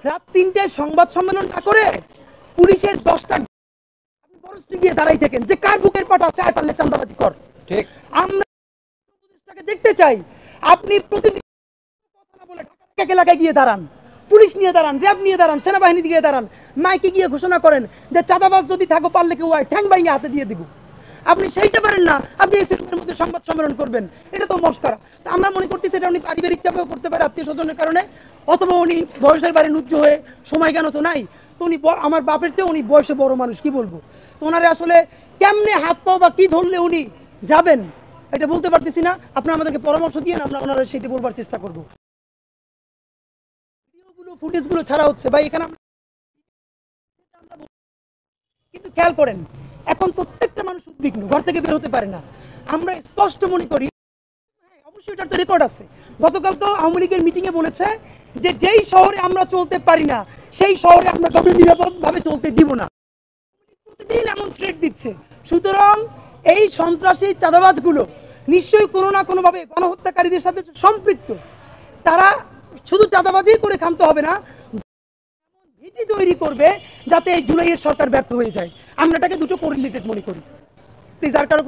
রাত ৩টায় সংবাদ সম্মেলন না করে পুলিশের ১০টা আপনি বরস্টে গিয়ে দাঁড়াই থাকেন যে কার বুকের পাটা চায় পারলে চাঁদাবাজি কর। ঠিক। আমরা উপদেষ্টাকে দেখতে চাই আপনি প্রতিদিন কথা না বলে ঢাকা এলাকায় গিয়ে দাঁড়ান, পুলিশ নিয়ে দাঁড়ান, র্যাব নিয়ে দাঁড়ান, সেনাবাহিনী দিয়ে দাঁড়ান, মাইকে গিয়ে ঘোষণা করেন যে চাঁদাবাজ যদি থাকো পারলে কেউ ঠ্যাং ভাঙিয়ে হাতে দিয়ে দিব। আপনি সেইটা পারেন না, আপনি এই সিনেমার মধ্যে সংবাদ সম্মেলন করবেন, এটা তো মস্করা। তো আমরা মনে করতেছি এটা উনি পারিবারিক চাপেও করতে পারে, আত্মীয় স্বজনের কারণে, অথবা উনি বয়সের বাড়ি নুজ্জ হয়ে সময় জ্ঞান তো নাই, তো উনি আমার বাপের চেয়ে উনি বয়সে বড় মানুষ, কি বলবো, তো ওনারে আসলে কেমনে হাত পাও বা কি ধরলে উনি যাবেন এটা বলতে পারতেছি না। আপনারা আমাদেরকে পরামর্শ দিয়ে আমরা ওনারা সেটি বলবার চেষ্টা করবো। ভিডিওগুলো ফুটেজগুলো ছাড়া হচ্ছে ভাই, এখানে কিন্তু খেয়াল করেন এখন প্রত্যেকটা মানুষ উদ্বিগ্ন, ঘর থেকে বের হতে পারে না। আমরা স্পষ্ট মনে করি, অবশ্যই এটার তো রেকর্ড আছে, গতকাল তো আওয়ামী লীগের মিটিংয়ে বলেছে যে যেই শহরে আমরা চলতে পারি না সেই শহরে আমরা কাউকে নিরাপদভাবে চলতে দিব না। প্রতিদিন এমন থ্রেট দিচ্ছে। সুতরাং এই সন্ত্রাসী চাঁদাবাজগুলো নিশ্চয়ই কোনো না কোনোভাবে গণহত্যাকারীদের সাথে সম্পৃক্ত। তারা শুধু চাঁদাবাজি করে ক্ষান্ত হবে না, ভীতি তৈরি করবে যাতে এই জুলাইয়ের সরকার ব্যর্থ হয়ে যায়। আমরা এটাকে দুটো কোরিলেটেড মনে করি। প্লিজ আর কারো